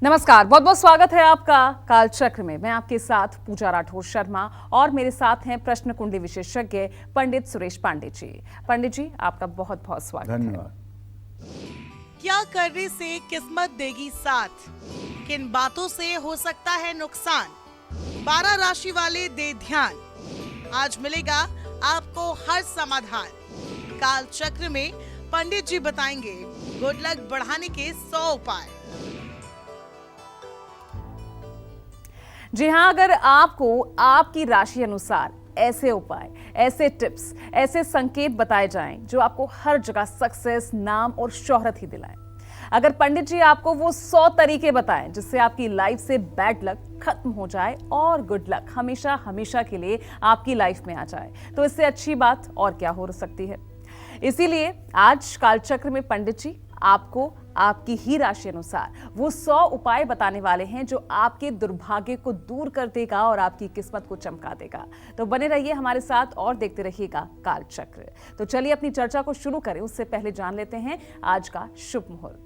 नमस्कार, बहुत बहुत स्वागत है आपका कालचक्र में। मैं आपके साथ पूजा राठौर शर्मा और मेरे साथ हैं प्रश्न कुंडली विशेषज्ञ पंडित सुरेश पांडे जी। पंडित जी, आपका बहुत बहुत स्वागत है। धन्यवाद। क्या करने से किस्मत देगी साथ, किन बातों से हो सकता है नुकसान, 12 राशि वाले दे ध्यान, आज मिलेगा आपको हर समाधान। काल चक्र में पंडित जी बताएंगे गुड लक बढ़ाने के 100 उपाय। जी हाँ, अगर आपको आपकी राशि अनुसार ऐसे उपाय, ऐसे टिप्स, ऐसे संकेत बताए जाएं जो आपको हर जगह सक्सेस, नाम और शोहरत ही दिलाएं, अगर पंडित जी आपको वो 100 तरीके बताएं जिससे आपकी लाइफ से बैड लक खत्म हो जाए और गुड लक हमेशा हमेशा के लिए आपकी लाइफ में आ जाए, तो इससे अच्छी बात और क्या हो सकती है। इसीलिए आज कालचक्र में पंडित जी आपको आपकी ही राशि अनुसार वो 100 उपाय बताने वाले हैं जो आपके दुर्भाग्य को दूर कर देगा और आपकी किस्मत को चमका देगा। तो बने रहिए हमारे साथ और देखते रहिएगा कालचक्र। तो चलिए अपनी चर्चा को शुरू करें, उससे पहले जान लेते हैं आज का शुभ मुहूर्त।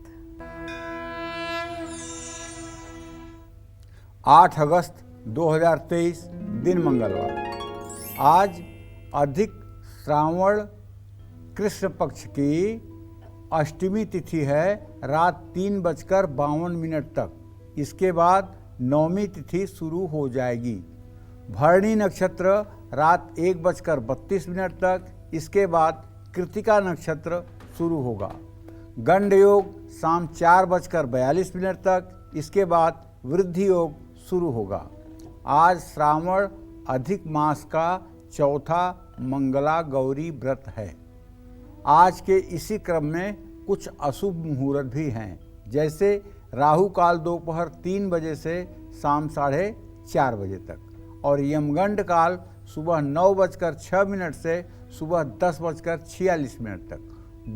8 अगस्त 2023 दिन मंगलवार। आज अधिक श्रावण कृष्ण पक्ष की अष्टमी तिथि है रात 3:52 तक। इसके बाद नवमी तिथि शुरू हो जाएगी। भरणी नक्षत्र रात 1:32 तक। इसके बाद कृतिका नक्षत्र शुरू होगा। गंड योग शाम 4:42 तक। इसके बाद वृद्धि योग शुरू होगा। आज श्रावण अधिक मास का चौथा मंगला गौरी व्रत है। आज के इसी क्रम में कुछ अशुभ मुहूर्त भी हैं, जैसे राहु काल दोपहर 3 बजे से शाम 4:30 बजे तक और यमगंड काल सुबह 9:06 से सुबह 10:46 तक।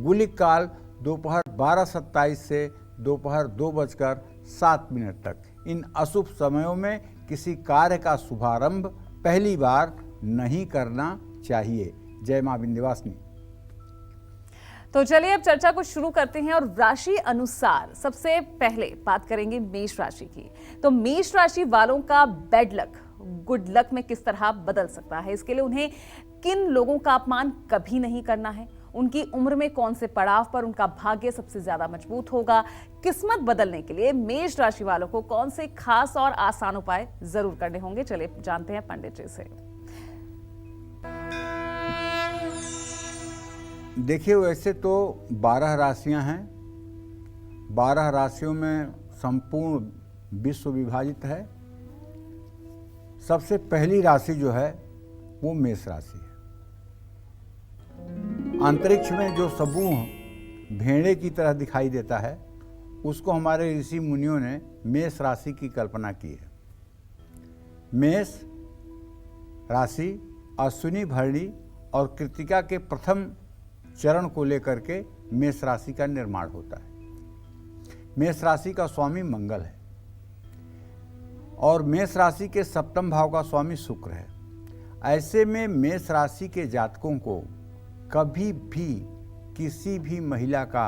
गुलिक काल दोपहर 12:27 से दोपहर 2:07 तक। इन अशुभ समयों में किसी कार्य का शुभारंभ पहली बार नहीं करना चाहिए। जय मां विंध्यवासिनी। तो चलिए अब चर्चा को शुरू करते हैं और राशि अनुसार सबसे पहले बात करेंगे मेष राशि की। तो मेष राशि वालों का बैड लक गुड लक में किस तरह बदल सकता है, इसके लिए उन्हें किन लोगों का अपमान कभी नहीं करना है, उनकी उम्र में कौन से पड़ाव पर उनका भाग्य सबसे ज्यादा मजबूत होगा, किस्मत बदलने के लिए मेष राशि वालों को कौन से खास और आसान उपाय जरूर करने होंगे, चलिए जानते हैं पंडित जी से। देखिए, वैसे तो 12 राशियां हैं। 12 राशियों में संपूर्ण विश्व विभाजित है। सबसे पहली राशि जो है वो मेष राशि है। अंतरिक्ष में जो समूह भेड़े की तरह दिखाई देता है उसको हमारे ऋषि मुनियों ने मेष राशि की कल्पना की है। मेष राशि अश्विनी, भरणी और कृतिका के प्रथम चरण को लेकर के मेष राशि का निर्माण होता है। मेष राशि का स्वामी मंगल है और मेष राशि के सप्तम भाव का स्वामी शुक्र है। ऐसे में मेष राशि के जातकों को कभी भी किसी भी महिला का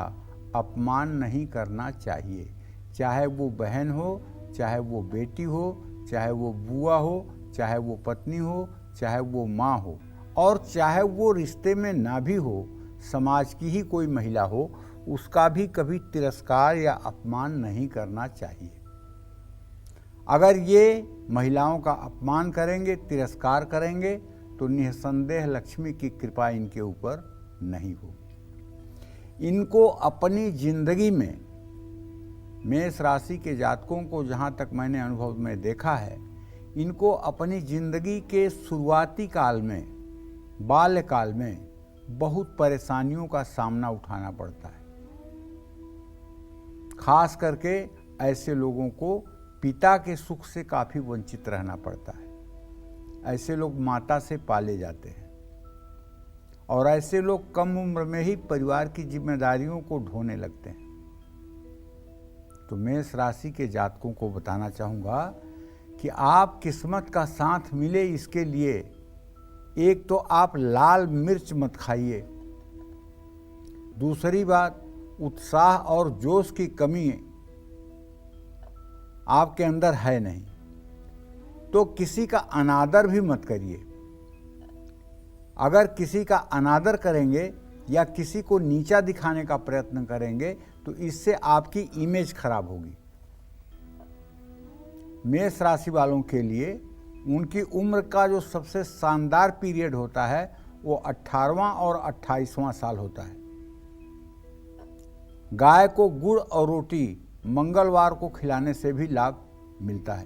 अपमान नहीं करना चाहिए, चाहे वो बहन हो, चाहे वो बेटी हो, चाहे वो बुआ हो, चाहे वो पत्नी हो, चाहे वो माँ हो और चाहे वो रिश्ते में ना भी हो, समाज की ही कोई महिला हो, उसका भी कभी तिरस्कार या अपमान नहीं करना चाहिए। अगर ये महिलाओं का अपमान करेंगे, तिरस्कार करेंगे तो निसंदेह लक्ष्मी की कृपा इनके ऊपर नहीं होगी। इनको अपनी जिंदगी में, मेष राशि के जातकों को जहाँ तक मैंने अनुभव में देखा है, इनको अपनी जिंदगी के शुरुआती काल में, बाल्यकाल में बहुत परेशानियों का सामना उठाना पड़ता है। खास करके ऐसे लोगों को पिता के सुख से काफ़ी वंचित रहना पड़ता है। ऐसे लोग माता से पाले जाते हैं और ऐसे लोग कम उम्र में ही परिवार की जिम्मेदारियों को ढोने लगते हैं। तो मेष राशि के जातकों को बताना चाहूँगा कि आप किस्मत का साथ मिले, इसके लिए एक तो आप लाल मिर्च मत खाइए। दूसरी बात, उत्साह और जोश की कमी आपके अंदर है नहीं, तो किसी का अनादर भी मत करिए। अगर किसी का अनादर करेंगे या किसी को नीचा दिखाने का प्रयत्न करेंगे तो इससे आपकी इमेज खराब होगी। मेष राशि वालों के लिए उनकी उम्र का जो सबसे शानदार पीरियड होता है वो 18वां और 28वां साल होता है। गाय को गुड़ और रोटी मंगलवार को खिलाने से भी लाभ मिलता है।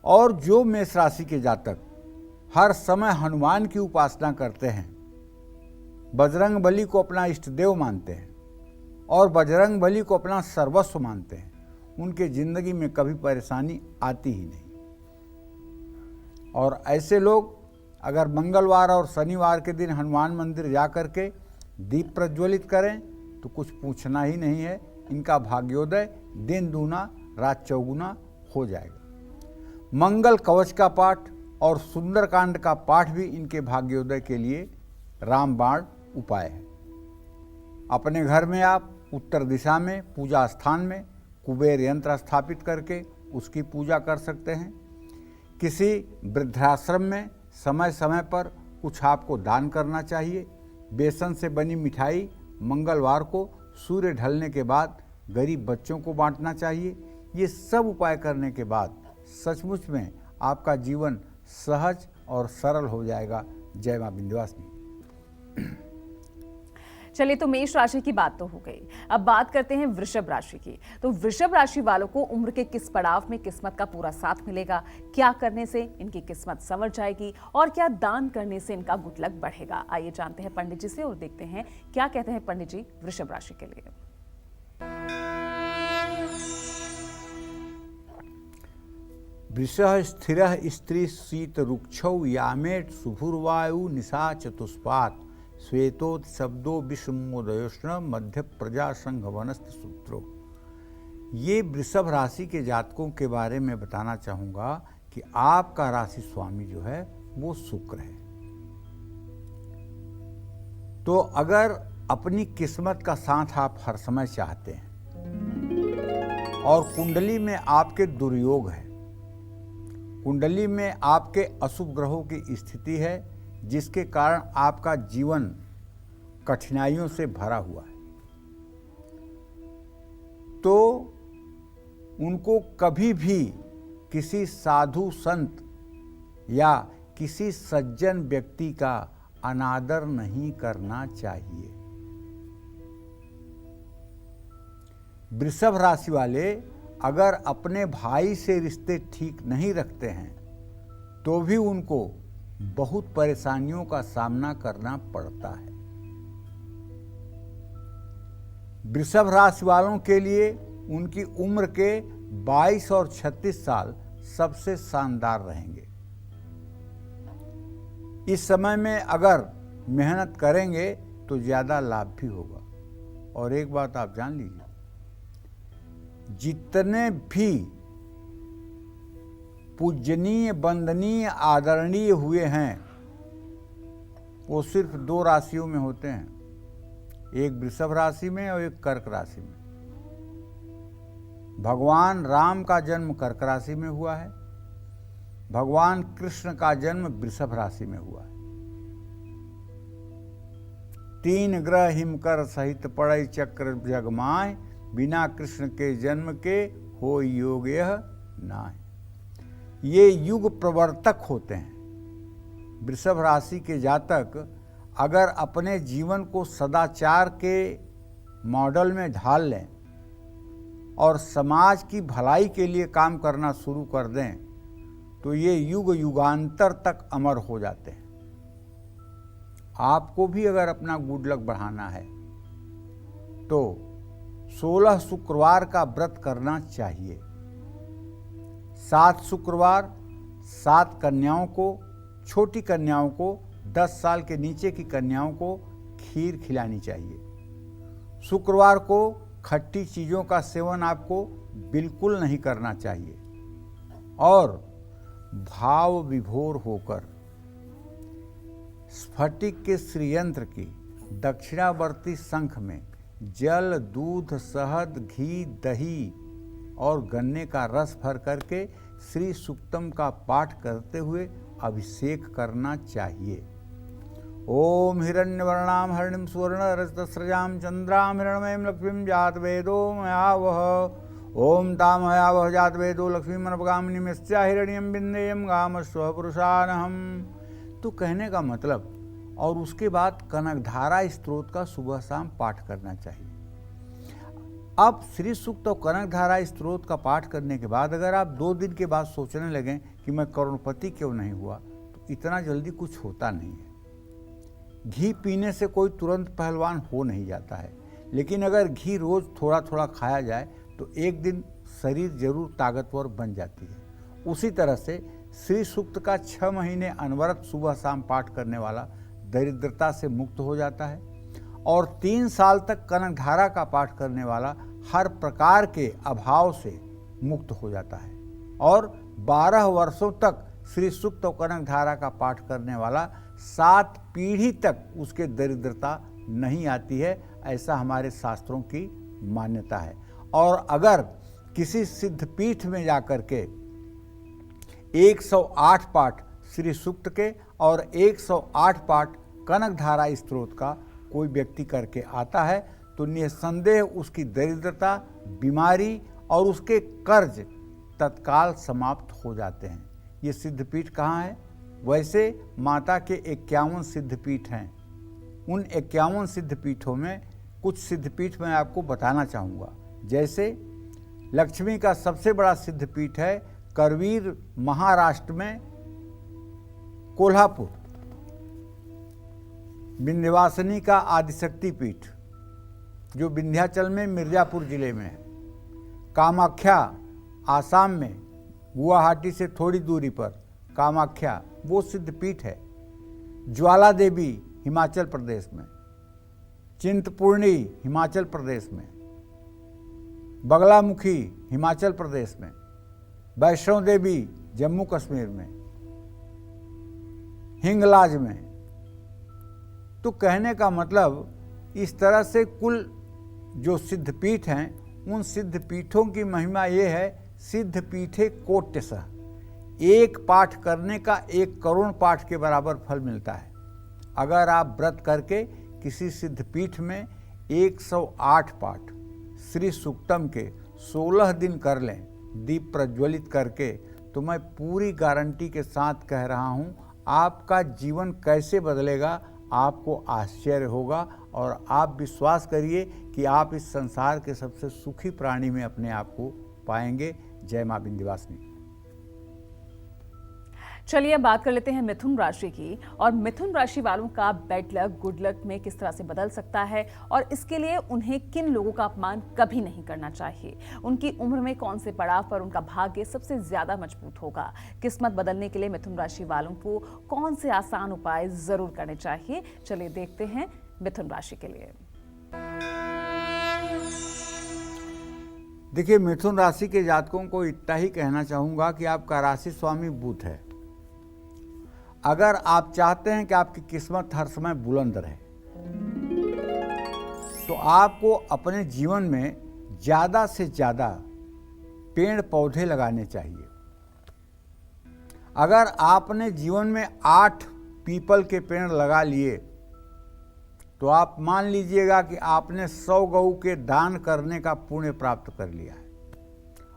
और जो मेष राशि के जातक हर समय हनुमान की उपासना करते हैं, बजरंग बली को अपना इष्ट देव मानते हैं और बजरंग बली को अपना सर्वस्व मानते हैं, उनके जिंदगी में कभी परेशानी आती ही नहीं। और ऐसे लोग अगर मंगलवार और शनिवार के दिन हनुमान मंदिर जा कर के दीप प्रज्वलित करें तो कुछ पूछना ही नहीं है, इनका भाग्योदय दिन दूना रात चौगुना हो जाएगा। मंगल कवच का पाठ और सुंदरकांड का पाठ भी इनके भाग्योदय के लिए रामबाण उपाय है। अपने घर में आप उत्तर दिशा में पूजा स्थान में कुबेर यंत्र स्थापित करके उसकी पूजा कर सकते हैं। किसी वृद्धाश्रम में समय समय पर कुछ आपको दान करना चाहिए। बेसन से बनी मिठाई मंगलवार को सूर्य ढलने के बाद गरीब बच्चों को बांटना चाहिए। ये सब उपाय करने के बाद सचमुच में आपका जीवन सहज और सरल हो जाएगा। जय मां विंध्यवासिनी। चलिए, तो मेष राशि की बात तो हो गई, अब बात करते हैं वृषभ राशि की। तो वृषभ राशि वालों को उम्र के किस पड़ाव में किस्मत का पूरा साथ मिलेगा, क्या करने से इनकी किस्मत संवर जाएगी और क्या दान करने से इनका गुड लक बढ़ेगा। आइए जानते हैं पंडित जी से और देखते हैं क्या कहते हैं पंडित जी वृषभ राशि के लिए। वृषः स्थिरः स्त्री शीत रुक्षौ यामेट शुभुर्वायु निशा चतुष्पात श्वेतोत शब्दो विषमोदयोष्ण मध्य प्रजा संघ वनस्थ सूत्रो। ये वृषभ राशि के जातकों के बारे में बताना चाहूँगा कि आपका राशि स्वामी जो है वो शुक्र है। तो अगर अपनी किस्मत का साथ आप हर समय चाहते हैं और कुंडली में आपके दुर्योग है, कुंडली में आपके अशुभ ग्रहों की स्थिति है जिसके कारण आपका जीवन कठिनाइयों से भरा हुआ है, तो उनको कभी भी किसी साधु संत या किसी सज्जन व्यक्ति का अनादर नहीं करना चाहिए। वृषभ राशि वाले अगर अपने भाई से रिश्ते ठीक नहीं रखते हैं तो भी उनको बहुत परेशानियों का सामना करना पड़ता है। वृषभ राशि वालों के लिए उनकी उम्र के 22 और 36 साल सबसे शानदार रहेंगे। इस समय में अगर मेहनत करेंगे तो ज़्यादा लाभ भी होगा। और एक बात आप जान लीजिए, जितने भी पूजनीय वंदनीय आदरणीय हुए हैं वो सिर्फ 2 राशियों में होते हैं, एक वृषभ राशि में और एक कर्क राशि में। भगवान राम का जन्म कर्क राशि में हुआ है, भगवान कृष्ण का जन्म वृषभ राशि में हुआ है। 3 ग्रह हिमकर सहित पड़ई चक्र जगमाय, बिना कृष्ण के जन्म के हो योग यह नाय। ये युग प्रवर्तक होते हैं। वृषभ राशि के जातक अगर अपने जीवन को सदाचार के मॉडल में ढाल लें और समाज की भलाई के लिए काम करना शुरू कर दें तो ये युग युगांतर तक अमर हो जाते हैं। आपको भी अगर अपना गुड लक बढ़ाना है तो 16 शुक्रवार का व्रत करना चाहिए। 7 शुक्रवार 7 कन्याओं को, छोटी कन्याओं को, 10 साल के नीचे की कन्याओं को खीर खिलानी चाहिए। शुक्रवार को खट्टी चीज़ों का सेवन आपको बिल्कुल नहीं करना चाहिए और भाव विभोर होकर स्फटिक के श्रीयंत्र की दक्षिणावर्ती शंख में जल, दूध, शहद, घी, दही और गन्ने का रस भर करके श्री सूक्तम का पाठ करते हुए अभिषेक करना चाहिए। ओम हिरण्यवर्णाम हरिणीं सुवर्ण रजतस्रजां चंद्रां हिरण्मयीं लक्ष्मीं जात वेदो मयावह। ओम तामयावह जात वेदो लक्ष्मीमनपगामिनीं यस्या हिरण्यं बिन्देयं गामस्व पुरुषानहम्। तो कहने का मतलब, और उसके बाद कनकधारा स्त्रोत का सुबह शाम पाठ करना चाहिए। अब श्री सूक्त और कनकधारा स्त्रोत का पाठ करने के बाद अगर आप 2 दिन के बाद सोचने लगें कि मैं करोड़पति क्यों नहीं हुआ, तो इतना जल्दी कुछ होता नहीं है। घी पीने से कोई तुरंत पहलवान हो नहीं जाता है, लेकिन अगर घी रोज थोड़ा थोड़ा खाया जाए तो एक दिन शरीर जरूर ताकतवर बन जाती है। उसी तरह से श्री सूक्त का 6 महीने अनवरत सुबह शाम पाठ करने वाला दरिद्रता से मुक्त हो जाता है, और 3 साल तक कनकधारा का पाठ करने वाला हर प्रकार के अभाव से मुक्त हो जाता है, और 12 वर्षों तक श्री सूक्त और कनकधारा का पाठ करने वाला 7 पीढ़ी तक उसके दरिद्रता नहीं आती है। ऐसा हमारे शास्त्रों की मान्यता है। और अगर किसी सिद्धपीठ में जाकर के 108 पाठ श्री सूक्त के और 108 पाठ कनकधारा स्त्रोत का कोई व्यक्ति करके आता है, तो निसंदेह उसकी दरिद्रता, बीमारी और उसके कर्ज तत्काल समाप्त हो जाते हैं। ये सिद्धपीठ कहाँ है? वैसे माता के 51 सिद्धपीठ हैं। उन 51 सिद्धपीठों में कुछ सिद्धपीठ मैं आपको बताना चाहूँगा। जैसे लक्ष्मी का सबसे बड़ा सिद्धपीठ है करवीर, महाराष्ट्र में कोल्हापुर। विंध्यवासिनी का आदिशक्ति पीठ जो विंध्याचल में मिर्जापुर जिले में है। कामाख्या आसाम में, गुवाहाटी से थोड़ी दूरी पर कामाख्या वो सिद्धपीठ है। ज्वाला देवी हिमाचल प्रदेश में, चिंतपूर्णी हिमाचल प्रदेश में, बगलामुखी हिमाचल प्रदेश में, वैष्णो देवी जम्मू कश्मीर में, हिंगलाज में। तो कहने का मतलब इस तरह से कुल जो सिद्धपीठ हैं, उन सिद्धपीठों की महिमा ये है, सिद्धपीठे कोट्यसः, एक पाठ करने का 1 करोड़ पाठ के बराबर फल मिलता है। अगर आप व्रत करके किसी सिद्धपीठ में 108 पाठ श्री सूक्तम के 16 दिन कर लें, दीप प्रज्वलित करके, तो मैं पूरी गारंटी के साथ कह रहा हूँ, आपका जीवन कैसे बदलेगा आपको आश्चर्य होगा, और आप विश्वास करिए कि आप इस संसार के सबसे सुखी प्राणी में अपने आप को पाएंगे। जय मां विंध्यवासिनी। चलिए अब बात कर लेते हैं मिथुन राशि की, और मिथुन राशि वालों का बेड लक, गुड लक में किस तरह से बदल सकता है, और इसके लिए उन्हें किन लोगों का अपमान कभी नहीं करना चाहिए, उनकी उम्र में कौन से पड़ाव पर उनका भाग्य सबसे ज्यादा मजबूत होगा, किस्मत बदलने के लिए मिथुन राशि वालों को कौन से आसान उपाय जरूर करने चाहिए। चलिए देखते हैं मिथुन राशि के लिए। देखिए, मिथुन राशि के जातकों को इतना ही कहना चाहूँगा कि आपका राशि स्वामी बुध है। अगर आप चाहते हैं कि आपकी किस्मत हर समय बुलंद रहे, तो आपको अपने जीवन में ज़्यादा से ज़्यादा पेड़ पौधे लगाने चाहिए। अगर आपने जीवन में 8 पीपल के पेड़ लगा लिए, तो आप मान लीजिएगा कि आपने 100 गऊ के दान करने का पुण्य प्राप्त कर लिया है,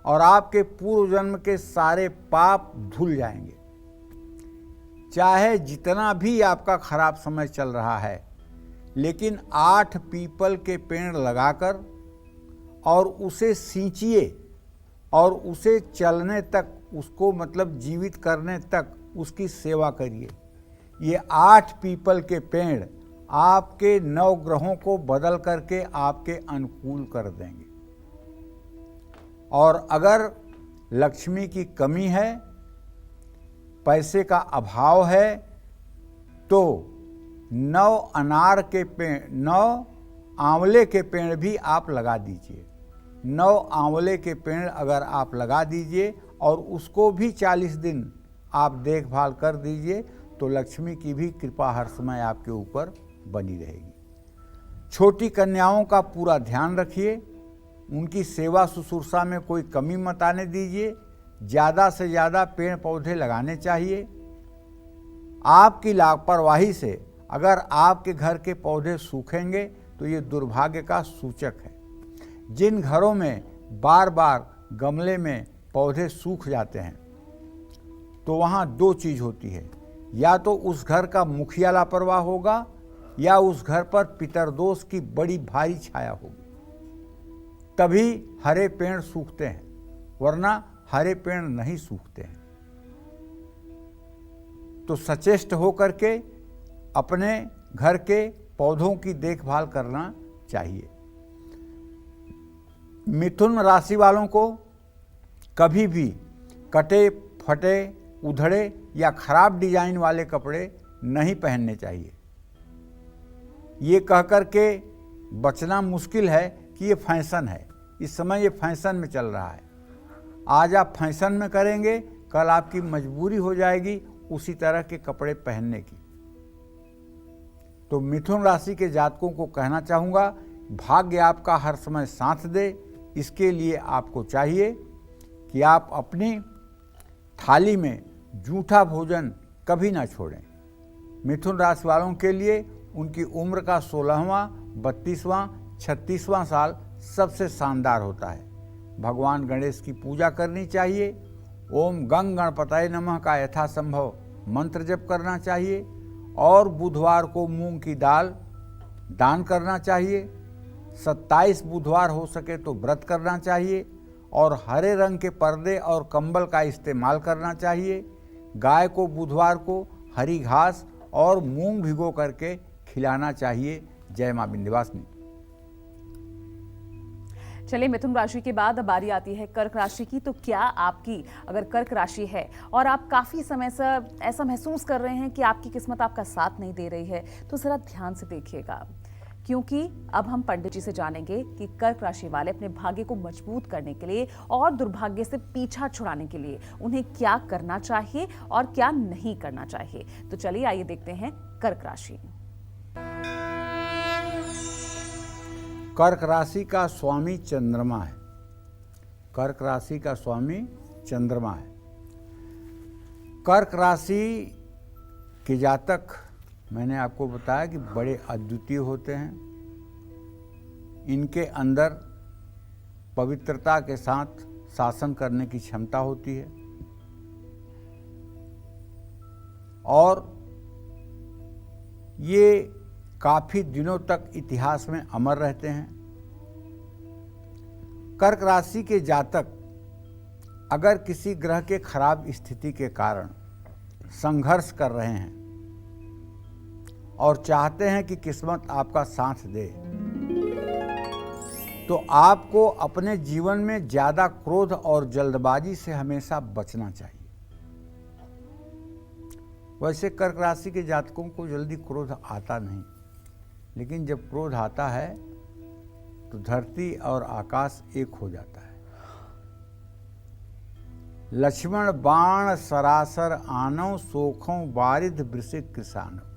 और आपके पूर्व जन्म के सारे पाप धुल जाएंगे। चाहे जितना भी आपका खराब समय चल रहा है, लेकिन 8 पीपल के पेड़ लगाकर और उसे सींचिए, और उसे चलने तक, उसको मतलब जीवित करने तक उसकी सेवा करिए। ये 8 पीपल के पेड़ आपके 9 ग्रहों को बदल करके आपके अनुकूल कर देंगे। और अगर लक्ष्मी की कमी है, पैसे का अभाव है, तो 9 अनार के पेड़, 9 आंवले के पेड़ भी आप लगा दीजिए। 9 आंवले के पेड़ अगर आप लगा दीजिए और उसको भी 40 दिन आप देखभाल कर दीजिए, तो लक्ष्मी की भी कृपा हर समय आपके ऊपर बनी रहेगी। छोटी कन्याओं का पूरा ध्यान रखिए, उनकी सेवा शुश्रूषा में कोई कमी मत आने दीजिए। ज़्यादा से ज़्यादा पेड़ पौधे लगाने चाहिए। आपकी लापरवाही से अगर आपके घर के पौधे सूखेंगे तो ये दुर्भाग्य का सूचक है। जिन घरों में बार बार गमले में पौधे सूख जाते हैं तो वहाँ दो चीज़ होती है, या तो उस घर का मुखिया लापरवाह होगा या उस घर पर पितरदोष की बड़ी भारी छाया होगी, तभी हरे पेड़ सूखते हैं, वरना हरे पेड़ नहीं सूखते हैं। तो सचेष्ट होकर के अपने घर के पौधों की देखभाल करना चाहिए। मिथुन राशि वालों को कभी भी कटे फटे उधड़े या खराब डिजाइन वाले कपड़े नहीं पहनने चाहिए। ये कहकर के बचना मुश्किल है कि ये फैशन है, इस समय ये फैशन में चल रहा है। आज आप फैशन में करेंगे, कल आपकी मजबूरी हो जाएगी उसी तरह के कपड़े पहनने की। तो मिथुन राशि के जातकों को कहना चाहूँगा, भाग्य आपका हर समय साथ दे। इसके लिए आपको चाहिए कि आप अपनी थाली में जूठा भोजन कभी ना छोड़ें। मिथुन राशि वालों के लिए उनकी उम्र का 16वां, 32वां, 36वां साल सबसे शानदार होता है। भगवान गणेश की पूजा करनी चाहिए। ओम गंग गणपतये नमः का यथासंभव मंत्र जप करना चाहिए और बुधवार को मूंग की दाल दान करना चाहिए। 27 बुधवार हो सके तो व्रत करना चाहिए और हरे रंग के पर्दे और कंबल का इस्तेमाल करना चाहिए। गाय को बुधवार को हरी घास और मूंग भिगो करके खिलाना चाहिए। जय मां विंध्यवासिनी। चलिए, मिथुन राशि के बाद अब बारी आती है कर्क राशि की। तो क्या आपकी अगर कर्क राशि है और आप काफ़ी समय से ऐसा महसूस कर रहे हैं कि आपकी किस्मत आपका साथ नहीं दे रही है, तो ज़रा ध्यान से देखिएगा, क्योंकि अब हम पंडित जी से जानेंगे कि कर्क राशि वाले अपने भाग्य को मजबूत करने के लिए और दुर्भाग्य से पीछा छुड़ाने के लिए उन्हें क्या करना चाहिए और क्या नहीं करना चाहिए। तो चलिए आइए देखते हैं कर्क राशि। कर्क राशि का स्वामी चंद्रमा है। कर्क राशि का स्वामी चंद्रमा है। कर्क राशि के जातक, मैंने आपको बताया कि बड़े अद्वितीय होते हैं। इनके अंदर पवित्रता के साथ शासन करने की क्षमता होती है और ये काफी दिनों तक इतिहास में अमर रहते हैं। कर्क राशि के जातक अगर किसी ग्रह के खराब स्थिति के कारण संघर्ष कर रहे हैं और चाहते हैं कि किस्मत आपका साथ दे, तो आपको अपने जीवन में ज्यादा क्रोध और जल्दबाजी से हमेशा बचना चाहिए। वैसे कर्क राशि के जातकों को जल्दी क्रोध आता नहीं, लेकिन जब क्रोध आता है तो धरती और आकाश एक हो जाता है। लक्ष्मण बाण सरासर आनव, सोखों बारिध वृषिक किसानव।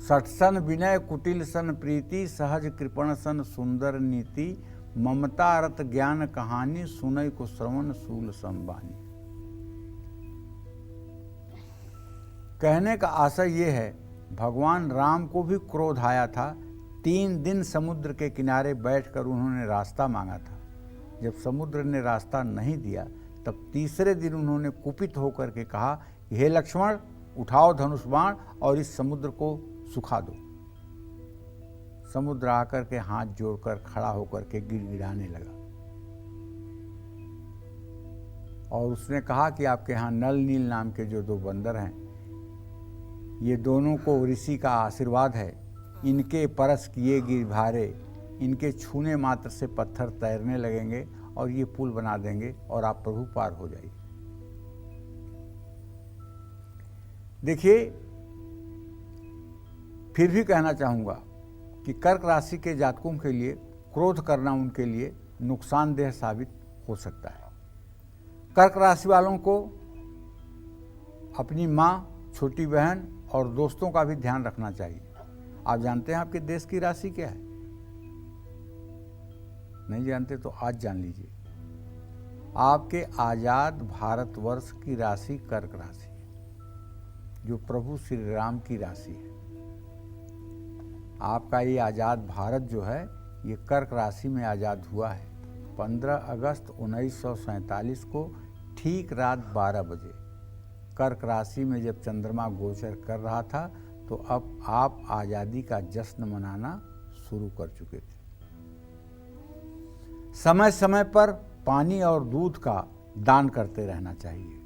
सटसन विनय कुटिल सन प्रीति, सहज कृपण सन सुंदर नीति। ममता रत ज्ञान कहानी, सुनय को श्रवण सूल संबानी। कहने का आशय ये है, भगवान राम को भी क्रोध आया था। 3 दिन समुद्र के किनारे बैठकर उन्होंने रास्ता मांगा था। जब समुद्र ने रास्ता नहीं दिया तब तीसरे दिन उन्होंने कुपित होकर के कहा, हे लक्ष्मण, उठाओ धनुष बाण और इस समुद्र को सुखा दो। समुद्र आकर के हाथ जोड़कर खड़ा होकर के गिड़गिड़ाने लगा और उसने कहा कि आपके यहाँ नल नील नाम के जो 2 बंदर हैं, ये दोनों को ऋषि का आशीर्वाद है। इनके परस किए गिरभारे, इनके छूने मात्र से पत्थर तैरने लगेंगे और ये पुल बना देंगे और आप प्रभु पार हो जाइए। देखिए, फिर भी कहना चाहूँगा कि कर्क राशि के जातकों के लिए क्रोध करना उनके लिए नुकसानदेह साबित हो सकता है। कर्क राशि वालों को अपनी माँ, छोटी बहन और दोस्तों का भी ध्यान रखना चाहिए। आप जानते हैं आपके देश की राशि क्या है? नहीं जानते तो आज जान लीजिए। आपके आज़ाद भारतवर्ष की राशि कर्क राशि है, जो प्रभु श्री राम की राशि है। आपका ये आज़ाद भारत जो है ये कर्क राशि में आज़ाद हुआ है 15 अगस्त 1947 को ठीक रात 12 बजे। कर्क राशि में जब चंद्रमा गोचर कर रहा था तो अब आप आज़ादी का जश्न मनाना शुरू कर चुके थे। समय समय पर पानी और दूध का दान करते रहना चाहिए।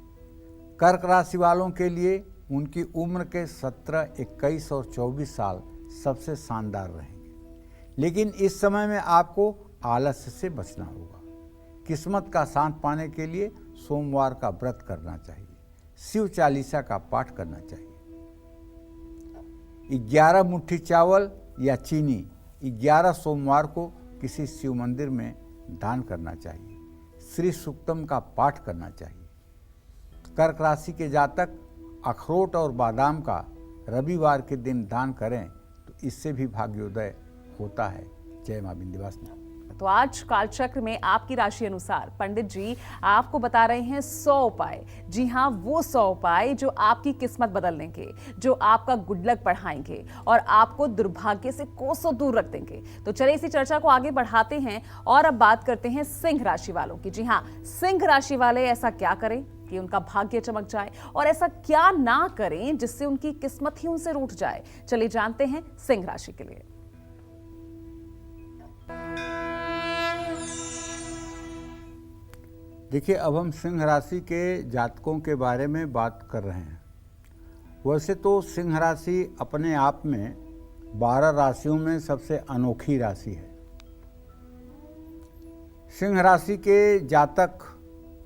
कर्क राशि वालों के लिए उनकी उम्र के 17, 21 और 24 साल सबसे शानदार रहेंगे, लेकिन इस समय में आपको आलस्य से बचना होगा। किस्मत का साथ पाने के लिए सोमवार का व्रत करना चाहिए, शिव चालीसा का पाठ करना चाहिए। 11 मुट्ठी चावल या चीनी 11 सोमवार को किसी शिव मंदिर में दान करना चाहिए। श्री सूक्तम का पाठ करना चाहिए। कर्क राशि के जातक अखरोट और बादाम का रविवार के दिन दान करें तो इससे भी भाग्योदय होता है। जय मां विंध्यवासिनी। तो आज कालचक्र में आपकी राशि अनुसार पंडित जी आपको बता रहे हैं 100 उपाय। जी हाँ, वो 100 उपाय जो आपकी किस्मत बदल देंगे, जो आपका गुड लक बढ़ाएंगे और आपको दुर्भाग्य से कोसों दूर रख देंगे। तो चलिए इसी चर्चा को आगे बढ़ाते हैं और अब बात करते हैं सिंह राशि वालों की। जी हाँ, सिंह राशि वाले ऐसा क्या करें कि उनका भाग्य चमक जाए और ऐसा क्या ना करें जिससे उनकी किस्मत ही उनसे रूठ जाए। चलिए जानते हैं सिंह राशि के लिए। देखिए, अब हम सिंह राशि के जातकों के बारे में बात कर रहे हैं। वैसे तो सिंह राशि अपने आप में 12 राशियों में सबसे अनोखी राशि है। सिंह राशि के जातक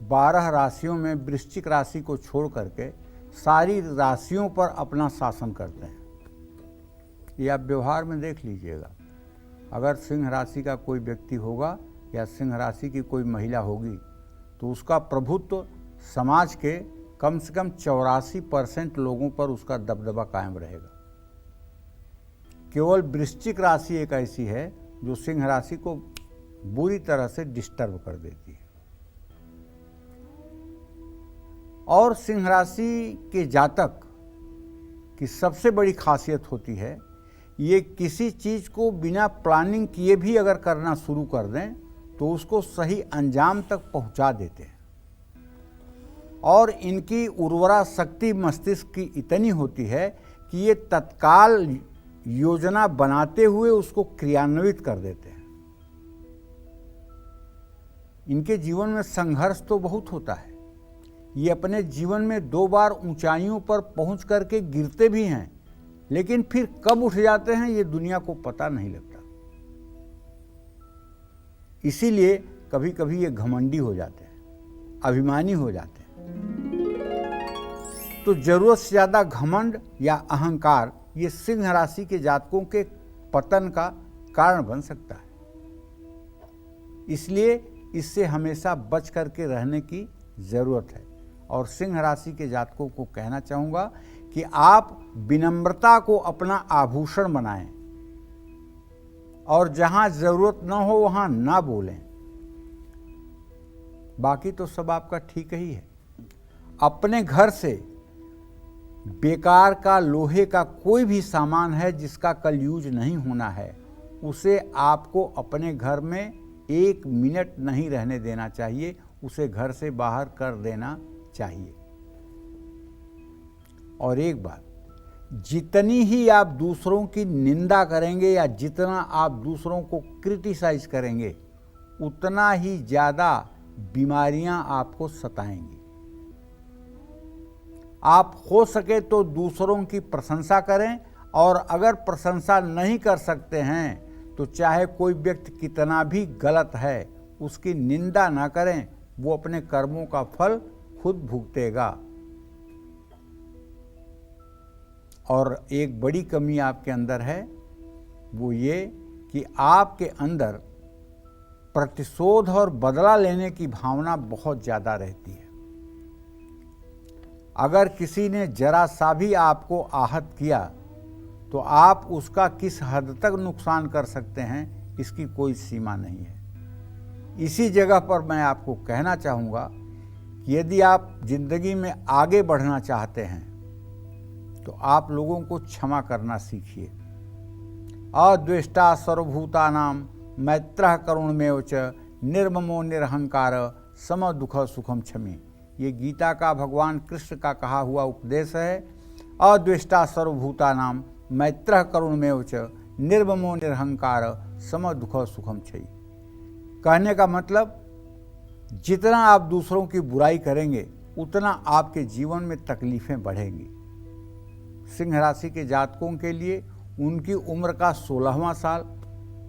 12 राशियों में वृश्चिक राशि को छोड़ करके सारी राशियों पर अपना शासन करते हैं। ये आप व्यवहार में देख लीजिएगा। अगर सिंह राशि का कोई व्यक्ति होगा या सिंह राशि की कोई महिला होगी तो उसका प्रभुत्व समाज के कम से कम 84% लोगों पर उसका दबदबा कायम रहेगा। केवल वृश्चिक राशि एक ऐसी है जो सिंह राशि को बुरी तरह से डिस्टर्ब कर देती है। और सिंह राशि के जातक की सबसे बड़ी खासियत होती है, ये किसी चीज़ को बिना प्लानिंग किए भी अगर करना शुरू कर दें तो उसको सही अंजाम तक पहुंचा देते हैं। और इनकी उर्वरा शक्ति मस्तिष्क की इतनी होती है कि ये तत्काल योजना बनाते हुए उसको क्रियान्वित कर देते हैं। इनके जीवन में संघर्ष तो बहुत होता है। ये अपने जीवन में 2 बार ऊंचाइयों पर पहुंच करके गिरते भी हैं, लेकिन फिर कब उठ जाते हैं ये दुनिया को पता नहीं लगता। इसीलिए कभी कभी ये घमंडी हो जाते हैं, अभिमानी हो जाते हैं। तो जरूरत से ज़्यादा घमंड या अहंकार ये सिंह राशि के जातकों के पतन का कारण बन सकता है। इसलिए इससे हमेशा बच करके रहने की ज़रूरत है। और सिंह राशि के जातकों को कहना चाहूँगा कि आप विनम्रता को अपना आभूषण बनाएं और जहां जरूरत न हो वहां ना बोलें। बाकी तो सब आपका ठीक ही है। अपने घर से बेकार का लोहे का कोई भी सामान है जिसका कल यूज नहीं होना है, उसे आपको अपने घर में 1 मिनट नहीं रहने देना चाहिए, उसे घर से बाहर कर देना चाहिए। और एक बात, जितनी ही आप दूसरों की निंदा करेंगे या जितना आप दूसरों को क्रिटिसाइज करेंगे उतना ही ज़्यादा बीमारियां आपको सताएंगी। आप हो सके तो दूसरों की प्रशंसा करें, और अगर प्रशंसा नहीं कर सकते हैं तो चाहे कोई व्यक्ति कितना भी गलत है उसकी निंदा ना करें, वो अपने कर्मों का फल खुद भुगतेगा। और एक बड़ी कमी आपके अंदर है, वो ये कि आपके अंदर प्रतिशोध और बदला लेने की भावना बहुत ज़्यादा रहती है। अगर किसी ने जरा सा भी आपको आहत किया तो आप उसका किस हद तक नुकसान कर सकते हैं, इसकी कोई सीमा नहीं है। इसी जगह पर मैं आपको कहना चाहूँगा कि यदि आप जिंदगी में आगे बढ़ना चाहते हैं तो आप लोगों को क्षमा करना सीखिए। अद्वेष्टा सर्वभूतानां मैत्रः करुणमेव च निर्ममो निरहंकार सम दुख सुखम क्षमे। ये गीता का भगवान कृष्ण का कहा हुआ उपदेश है। अद्वेष्टा सर्वभूतानां मैत्रः करुणमेव च निर्ममो निरहंकार सम दुख सुखम क्षयी। कहने का मतलब जितना आप दूसरों की बुराई करेंगे उतना आपके जीवन में तकलीफें बढ़ेंगी। सिंह राशि के जातकों के लिए उनकी उम्र का 16वां साल,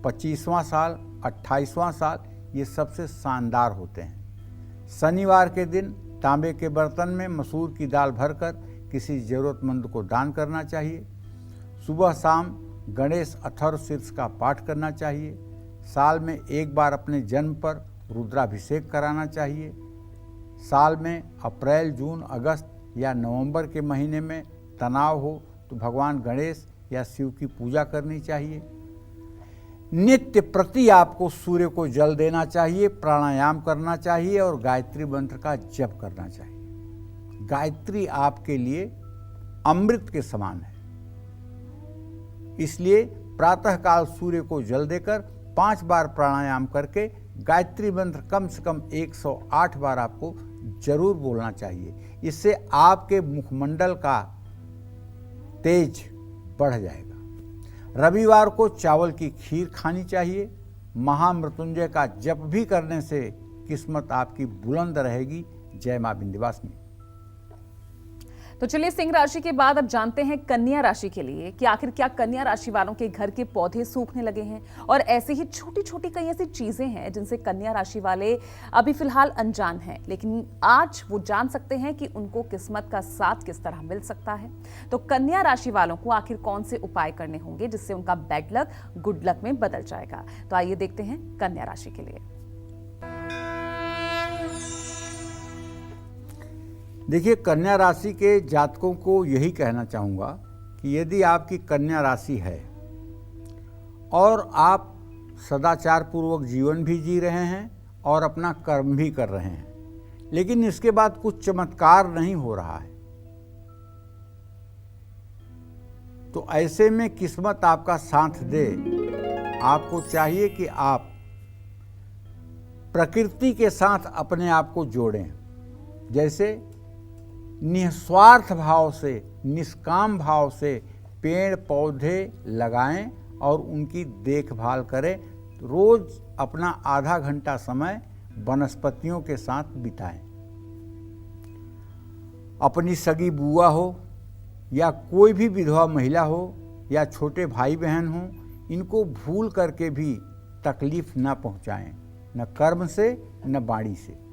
25वां साल, 28वां साल ये सबसे शानदार होते हैं। शनिवार के दिन तांबे के बर्तन में मसूर की दाल भरकर किसी ज़रूरतमंद को दान करना चाहिए। सुबह शाम गणेश अथर्व शीर्ष का पाठ करना चाहिए। साल में एक बार अपने जन्म पर रुद्राभिषेक कराना चाहिए। साल में अप्रैल, जून, अगस्त या नवंबर के महीने में तनाव हो तो भगवान गणेश या शिव की पूजा करनी चाहिए। नित्य प्रति आपको सूर्य को जल देना चाहिए, प्राणायाम करना चाहिए और गायत्री मंत्र का जप करना चाहिए। गायत्री आपके लिए अमृत के समान है, इसलिए प्रातःकाल सूर्य को जल देकर 5 बार प्राणायाम करके गायत्री मंत्र कम से कम 108 बार आपको जरूर बोलना चाहिए। इससे आपके मुखमंडल का तेज बढ़ जाएगा। रविवार को चावल की खीर खानी चाहिए। महामृत्युंजय का जप भी करने से किस्मत आपकी बुलंद रहेगी। जय मां विंध्यवासिनी। तो चलिए सिंह राशि के बाद अब जानते हैं कन्या राशि के लिए कि आखिर क्या कन्या राशि वालों के घर के पौधे सूखने लगे हैं और ऐसे ही छोटी छोटी कई ऐसी चीजें हैं जिनसे कन्या राशि वाले अभी फिलहाल अनजान हैं, लेकिन आज वो जान सकते हैं कि उनको किस्मत का साथ किस तरह मिल सकता है। तो कन्या राशि वालों को आखिर कौन से उपाय करने होंगे जिससे उनका बैड लक गुड लक में बदल जाएगा। तो आइए देखते हैं कन्या राशि के लिए। देखिए, कन्या राशि के जातकों को यही कहना चाहूँगा कि यदि आपकी कन्या राशि है और आप सदाचार पूर्वक जीवन भी जी रहे हैं और अपना कर्म भी कर रहे हैं, लेकिन इसके बाद कुछ चमत्कार नहीं हो रहा है, तो ऐसे में किस्मत आपका साथ दे। आपको चाहिए कि आप प्रकृति के साथ अपने आप को जोड़ें। जैसे निस्वार्थ भाव से, निष्काम भाव से पेड़ पौधे लगाएं और उनकी देखभाल करें। रोज अपना आधा घंटा समय वनस्पतियों के साथ बिताएं। अपनी सगी बुआ हो या कोई भी विधवा महिला हो या छोटे भाई बहन हो, इनको भूल करके भी तकलीफ न पहुंचाएं, न कर्म से न वाणी से।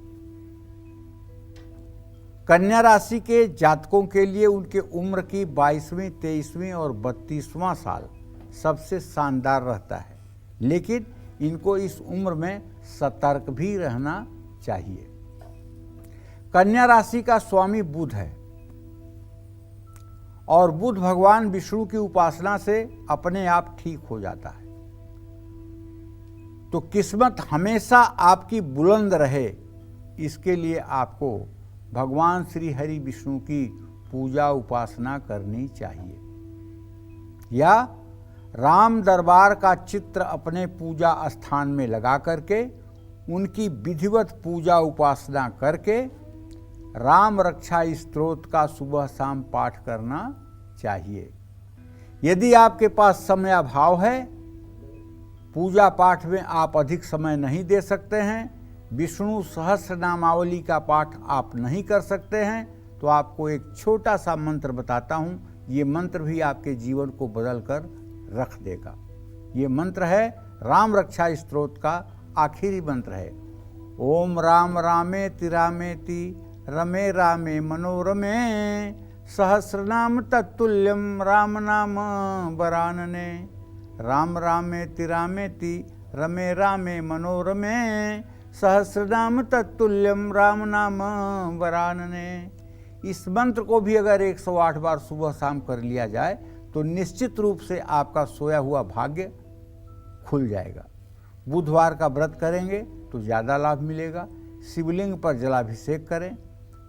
कन्या राशि के जातकों के लिए उनके उम्र की 22वीं, 23वीं और 32वां साल सबसे शानदार रहता है, लेकिन इनको इस उम्र में सतर्क भी रहना चाहिए। कन्या राशि का स्वामी बुध है और बुध भगवान विष्णु की उपासना से अपने आप ठीक हो जाता है। तो किस्मत हमेशा आपकी बुलंद रहे, इसके लिए आपको भगवान श्री हरि विष्णु की पूजा उपासना करनी चाहिए, या राम दरबार का चित्र अपने पूजा स्थान में लगा करके उनकी विधिवत पूजा उपासना करके राम रक्षा स्तोत्र का सुबह शाम पाठ करना चाहिए। यदि आपके पास समय अभाव है, पूजा पाठ में आप अधिक समय नहीं दे सकते हैं, विष्णु सहस्र नामावली का पाठ आप नहीं कर सकते हैं, तो आपको एक छोटा सा मंत्र बताता हूँ। ये मंत्र भी आपके जीवन को बदल कर रख देगा। ये मंत्र है राम रक्षा स्तोत्र का आखिरी मंत्र है। ओम राम रामेति रामेति रमे रामे मनोरमे सहस्रनाम तत्तुल्यम राम नाम वरानने। राम रामेति रामेति रमे रामे मनोरमे सहस्रनाम तत्तुल्यम राम नाम वरानने। इस मंत्र को भी अगर 108 बार सुबह शाम कर लिया जाए तो निश्चित रूप से आपका सोया हुआ भाग्य खुल जाएगा। बुधवार का व्रत करेंगे तो ज़्यादा लाभ मिलेगा। शिवलिंग पर जलाभिषेक करें।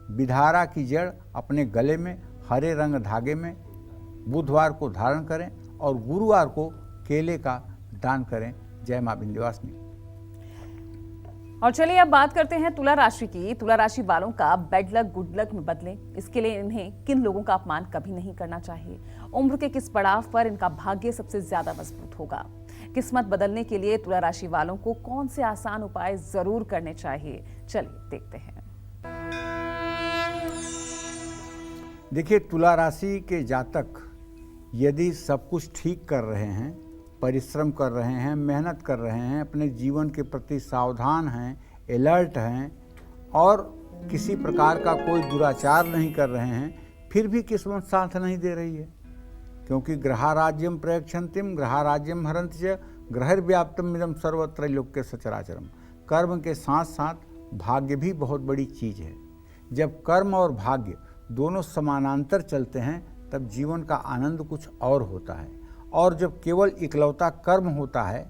विधारा की जड़ अपने गले में हरे रंग धागे में बुधवार को धारण करें और गुरुवार को केले का दान करें। जय मां विंध्यवासिनी। और चलिए अब बात करते हैं तुला राशि की। तुला राशि वालों का बेड लक गुड लक में बदले, इसके लिए इन्हें किन लोगों का अपमान कभी नहीं करना चाहिए? उम्र के किस पड़ाव पर इनका भाग्य सबसे ज्यादा मजबूत होगा? किस्मत बदलने के लिए तुला राशि वालों को कौन से आसान उपाय जरूर करने चाहिए? चलिए देखते हैं। देखिए, तुला राशि के जातक यदि सब कुछ ठीक कर रहे हैं, परिश्रम कर रहे हैं, मेहनत कर रहे हैं, अपने जीवन के प्रति सावधान हैं, अलर्ट हैं और किसी प्रकार का कोई दुराचार नहीं कर रहे हैं, फिर भी किस्मत साथ नहीं दे रही है। क्योंकि ग्रहाराज्यम प्रयच्छन्तिम ग्रहाराज्यम हरन्ति च ग्रहैर्व्याप्तम इदं सर्वत्र लोक्य सचराचरम। कर्म के साथ साथ भाग्य भी बहुत बड़ी चीज़ है। जब कर्म और भाग्य दोनों समानांतर चलते हैं तब जीवन का आनंद कुछ और होता है। और जब केवल इकलौता कर्म होता है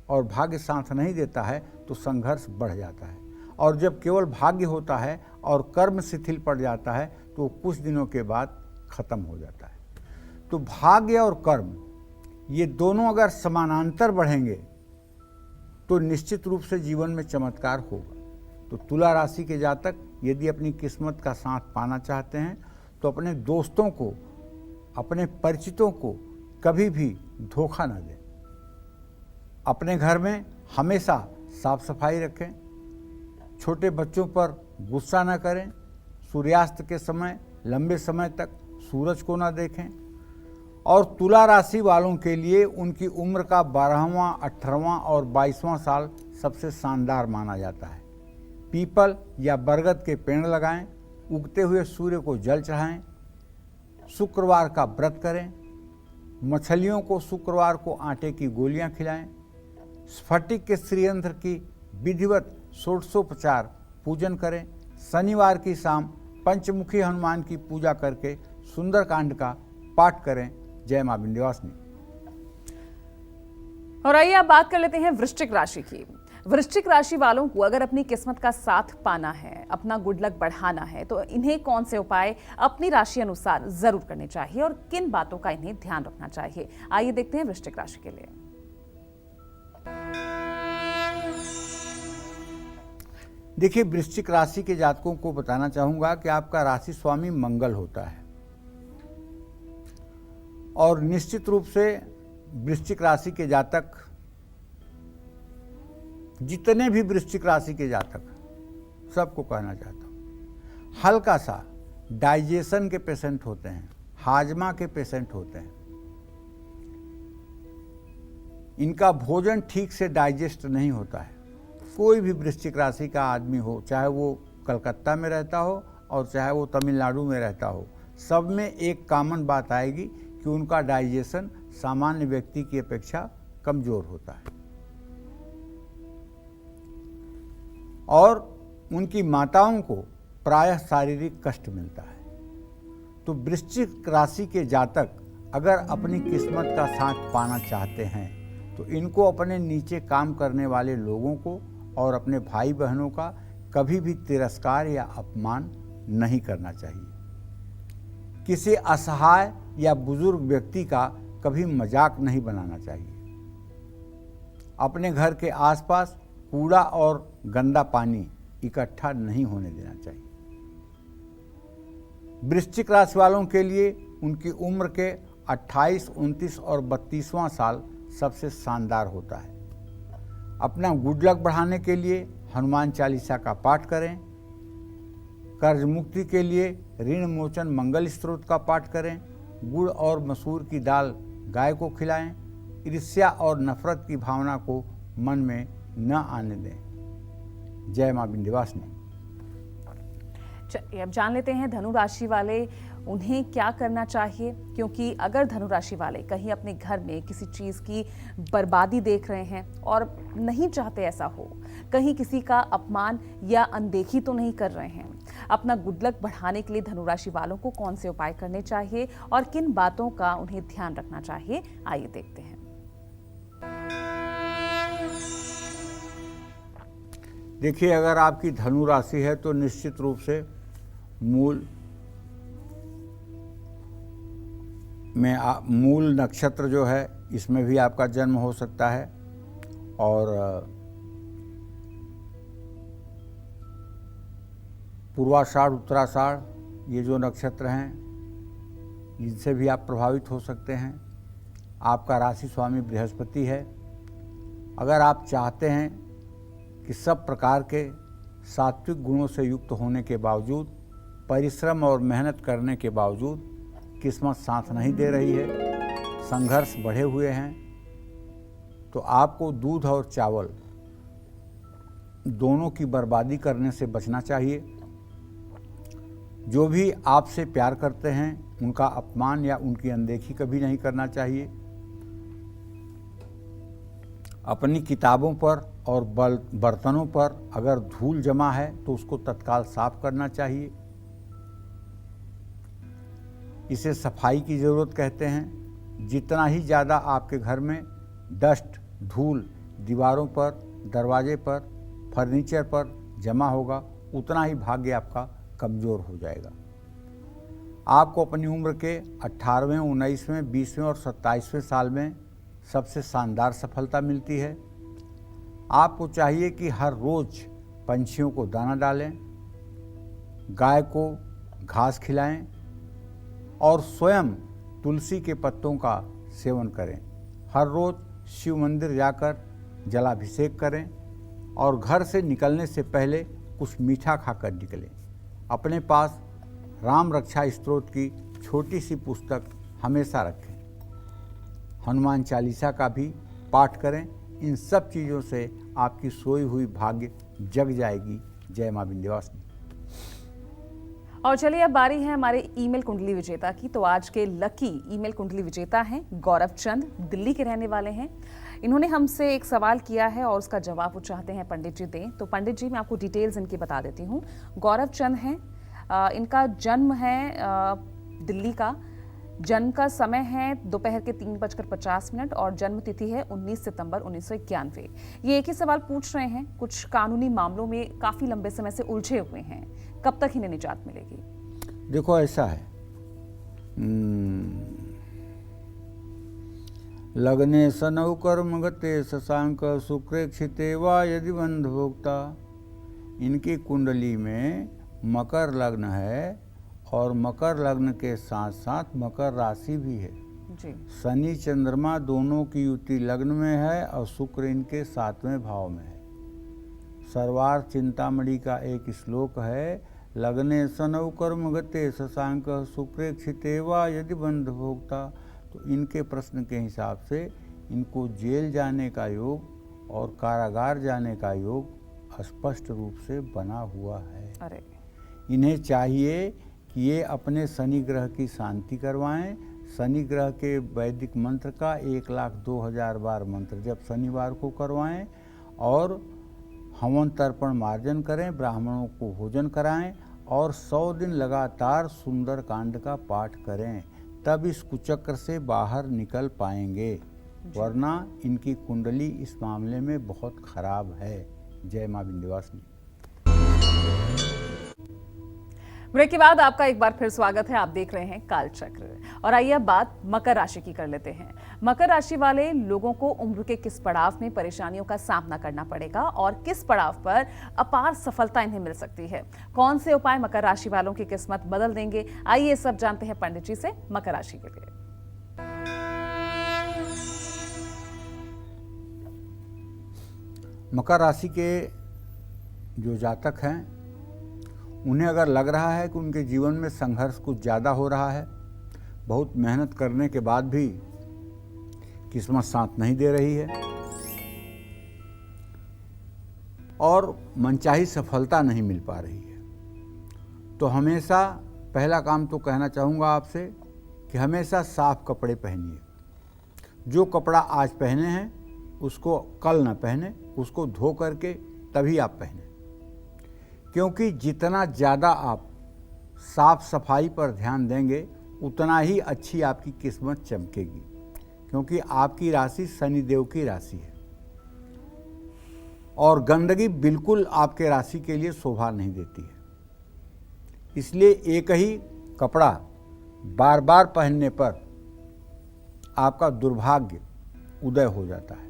और भाग्य साथ नहीं देता है तो संघर्ष बढ़ जाता है। और जब केवल भाग्य होता है और कर्म शिथिल पड़ जाता है तो कुछ दिनों के बाद खत्म हो जाता है। तो भाग्य और कर्म ये दोनों अगर समानांतर बढ़ेंगे तो निश्चित रूप से जीवन में चमत्कार होगा। तो तुला राशि के जातक यदि अपनी किस्मत का साथ पाना चाहते हैं तो अपने दोस्तों को, अपने परिचितों को कभी भी धोखा न दें। अपने घर में हमेशा साफ सफाई रखें। छोटे बच्चों पर गुस्सा न करें। सूर्यास्त के समय लंबे समय तक सूरज को न देखें। और तुला राशि वालों के लिए उनकी उम्र का 12वां, 18वां और 22वां साल सबसे शानदार माना जाता है। पीपल या बरगद के पेड़ लगाएं। उगते हुए सूर्य को जल चढ़ाएं। शुक्रवार का व्रत करें। मछलियों को शुक्रवार को आटे की गोलियां खिलाएं। स्फटिक के श्रीयंत्र की विधिवत षोडशोपचार पूजन करें। शनिवार की शाम पंचमुखी हनुमान की पूजा करके सुंदरकांड का पाठ करें। जय मां विंध्यवासिनी। और आइए अब बात कर लेते हैं वृश्चिक राशि की। वृश्चिक राशि वालों को अगर अपनी किस्मत का साथ पाना है, अपना गुड लक बढ़ाना है, तो इन्हें कौन से उपाय अपनी राशि अनुसार जरूर करने चाहिए और किन बातों का इन्हें ध्यान रखना चाहिए? आइए देखते हैं वृश्चिक राशि के लिए। देखिए, वृश्चिक राशि के जातकों को बताना चाहूंगा कि आपका राशि स्वामी मंगल होता है और निश्चित रूप से वृश्चिक राशि के जातक, जितने भी वृश्चिक राशि के जातक, सबको कहना चाहता हूँ, हल्का सा डाइजेशन के पेशेंट होते हैं, हाजमा के पेशेंट होते हैं। इनका भोजन ठीक से डाइजेस्ट नहीं होता है। कोई भी वृश्चिक राशि का आदमी हो, चाहे वो कलकत्ता में रहता हो और चाहे वो तमिलनाडु में रहता हो, सब में एक कॉमन बात आएगी कि उनका डाइजेशन सामान्य व्यक्ति की अपेक्षा कमज़ोर होता है और उनकी माताओं को प्रायः शारीरिक कष्ट मिलता है। तो वृश्चिक राशि के जातक अगर अपनी किस्मत का साथ पाना चाहते हैं तो इनको अपने नीचे काम करने वाले लोगों को और अपने भाई बहनों का कभी भी तिरस्कार या अपमान नहीं करना चाहिए। किसी असहाय या बुजुर्ग व्यक्ति का कभी मजाक नहीं बनाना चाहिए। अपने घर के आसपास कूड़ा और गंदा पानी इकट्ठा नहीं होने देना चाहिए। वृश्चिक राशि वालों के लिए उनकी उम्र के 28, 29 और 32वां साल सबसे शानदार होता है। अपना गुड लक बढ़ाने के लिए हनुमान चालीसा का पाठ करें। कर्ज मुक्ति के लिए ऋण मोचन मंगल स्तोत्र का पाठ करें। गुड़ और मसूर की दाल गाय को खिलाएं। ईर्ष्या और नफरत की भावना को मन में न आने दें। जय मां विंध्यवासिनी। चलिए अब जान लेते हैं धनु राशि वाले उन्हें क्या करना चाहिए, क्योंकि अगर धनु राशि वाले कहीं अपने घर में किसी चीज़ की बर्बादी देख रहे हैं और नहीं चाहते ऐसा हो, कहीं किसी का अपमान या अनदेखी तो नहीं कर रहे हैं, अपना गुड लक बढ़ाने के लिए धनु राशि वालों को कौन से उपाय करने चाहिए और किन बातों का उन्हें ध्यान रखना चाहिए, आइए देखते हैं। देखिए, अगर आपकी धनु राशि है तो निश्चित रूप से मूल नक्षत्र जो है इसमें भी आपका जन्म हो सकता है और पूर्वाषाढ़ उत्तराषाढ़ ये जो नक्षत्र हैं इनसे भी आप प्रभावित हो सकते हैं। आपका राशि स्वामी बृहस्पति है। अगर आप चाहते हैं कि सब प्रकार के सात्विक गुणों से युक्त होने के बावजूद, परिश्रम और मेहनत करने के बावजूद किस्मत साथ नहीं दे रही है, संघर्ष बढ़े हुए हैं, तो आपको दूध और चावल दोनों की बर्बादी करने से बचना चाहिए। जो भी आपसे प्यार करते हैं उनका अपमान या उनकी अनदेखी कभी नहीं करना चाहिए। अपनी किताबों पर और बर्तनों पर अगर धूल जमा है तो उसको तत्काल साफ करना चाहिए। इसे सफाई की ज़रूरत कहते हैं। जितना ही ज़्यादा आपके घर में डस्ट, धूल दीवारों पर, दरवाजे पर, फर्नीचर पर जमा होगा, उतना ही भाग्य आपका कमज़ोर हो जाएगा। आपको अपनी उम्र के 18वें, 19वें, 20वें और 27वें साल में सबसे शानदार सफलता मिलती है। आपको चाहिए कि हर रोज़ पंछियों को दाना डालें, गाय को घास खिलाएं और स्वयं तुलसी के पत्तों का सेवन करें। हर रोज़ शिव मंदिर जाकर जलाभिषेक करें और घर से निकलने से पहले कुछ मीठा खाकर निकलें। अपने पास राम रक्षा स्तोत्र की छोटी सी पुस्तक हमेशा रखें। हनुमान चालीसा का भी पाठ करें। इन सब चीज़ों से आपकी सोई हुई भाग्य जग जाएगी। जय मां विंध्यवासिनी। और चलिए अब बारी है हमारे ईमेल कुंडली विजेता की। तो आज के लकी ईमेल कुंडली विजेता हैं गौरव चंद, दिल्ली के रहने वाले हैं। इन्होंने हमसे एक सवाल किया है और उसका जवाब वो चाहते हैं पंडित जी दें। तो पंडित जी, मैं आपको डिटेल्स इनकी बता देती हूँ। गौरव चंद हैं, इनका जन्म है दिल्ली का। जन्म का समय है दोपहर के 3:50 और जन्म तिथि है 19 सितंबर 1991। ये एक ही सवाल पूछ रहे हैं। कुछ कानूनी मामलों में काफ़ी लंबे समय से उलझे हुए हैं। कब तक इन्हें निजात मिलेगी? देखो, ऐसा है, लग्ने सनौ कर्म गते शशांक शुक्रेक्षिते वा यदि बंध भोक्ता। इनकी कुंडली में मकर लग्न है और मकर लग्न के साथ साथ मकर राशि भी है जी। शनि चंद्रमा दोनों की युति लग्न में है और शुक्र इनके 7वें भाव में है। सर्वार्थ चिंतामणि का एक श्लोक है, लग्ने सनौ कर्म गते शशांक शुक्रेक्षिते वा यदि बंध भोक्ता। तो इनके प्रश्न के हिसाब से इनको जेल जाने का योग और कारागार जाने का योग स्पष्ट रूप से बना हुआ है। अरे, इन्हें चाहिए कि ये अपने शनि ग्रह की शांति करवाएं। शनि ग्रह के वैदिक मंत्र का 1,02,000 बार मंत्र जब शनिवार को करवाएं और हवन तर्पण मार्जन करें, ब्राह्मणों को भोजन कराएं और 100 दिन लगातार सुंदर कांड का पाठ करें, तब इस कुचक्र से बाहर निकल पाएंगे। वरना इनकी कुंडली इस मामले में बहुत खराब है। जय मां विंध्यवासिनी। ब्रेक के बाद आपका एक बार फिर स्वागत है। आप देख रहे हैं कालचक्र और आइए अब बात मकर राशि की कर लेते हैं। मकर राशि वाले लोगों को उम्र के किस पड़ाव में परेशानियों का सामना करना पड़ेगा और किस पड़ाव पर अपार सफलता इन्हें मिल सकती है? कौन से उपाय मकर राशि वालों की किस्मत बदल देंगे? आइए सब जानते हैं पंडित जी से मकर राशि के लिए। मकर राशि के जो जातक हैं उन्हें अगर लग रहा है कि उनके जीवन में संघर्ष कुछ ज़्यादा हो रहा है, बहुत मेहनत करने के बाद भी किस्मत साथ नहीं दे रही है और मनचाही सफलता नहीं मिल पा रही है, तो हमेशा पहला काम तो कहना चाहूँगा आपसे कि हमेशा साफ कपड़े पहनिए। जो कपड़ा आज पहने हैं उसको कल न पहने, उसको धो करके तभी आप पहने। क्योंकि जितना ज़्यादा आप साफ सफाई पर ध्यान देंगे उतना ही अच्छी आपकी किस्मत चमकेगी, क्योंकि आपकी राशि शनिदेव की राशि है और गंदगी बिल्कुल आपके राशि के लिए शोभा नहीं देती है। इसलिए एक ही कपड़ा बार बार पहनने पर आपका दुर्भाग्य उदय हो जाता है।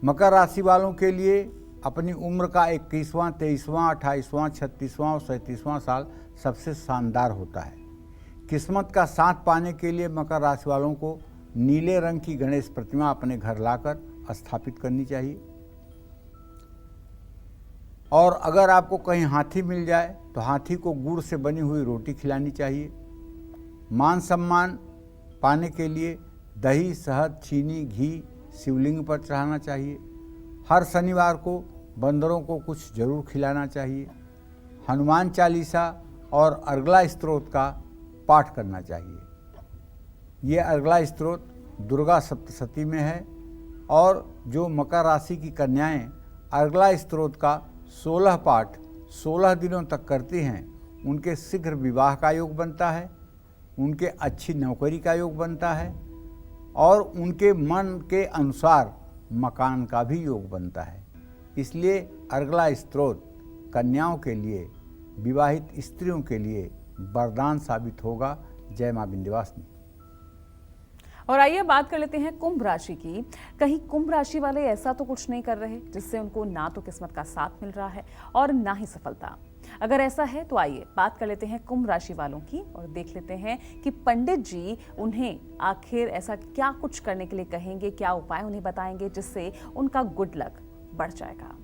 मकर राशि वालों के लिए अपनी उम्र का 21वां, 23वां, 28वां, 36वां और 37वां साल सबसे शानदार होता है। किस्मत का साथ पाने के लिए मकर राशि वालों को नीले रंग की गणेश प्रतिमा अपने घर लाकर स्थापित करनी चाहिए। और अगर आपको कहीं हाथी मिल जाए तो हाथी को गुड़ से बनी हुई रोटी खिलानी चाहिए। मान सम्मान पाने के लिए दही, शहद, चीनी, घी शिवलिंग पर चढ़ाना चाहिए। हर शनिवार को बंदरों को कुछ जरूर खिलाना चाहिए। हनुमान चालीसा और अर्गला स्तोत्र का पाठ करना चाहिए। ये अर्गला स्तोत्र दुर्गा सप्तशती में है और जो मकर राशि की कन्याएं अर्गला स्तोत्र का 16 पाठ 16 दिनों तक करती हैं, उनके शीघ्र विवाह का योग बनता है, उनके अच्छी नौकरी का योग बनता है और उनके मन के अनुसार मकान का भी योग बनता है। इसलिए अर्गला स्तोत्र कन्याओं के लिए, विवाहित स्त्रियों के लिए वरदान साबित होगा। जय मां विंध्यवासिनी। और आइए बात कर लेते हैं कुंभ राशि की। कहीं कुंभ राशि वाले ऐसा तो कुछ नहीं कर रहे जिससे उनको ना तो किस्मत का साथ मिल रहा है और ना ही सफलता। अगर ऐसा है तो आइए बात कर लेते हैं कुंभ राशि वालों की और देख लेते हैं कि पंडित जी उन्हें आखिर ऐसा क्या कुछ करने के लिए कहेंगे, क्या उपाय उन्हें बताएंगे जिससे उनका गुड लक बढ़ जाएगा।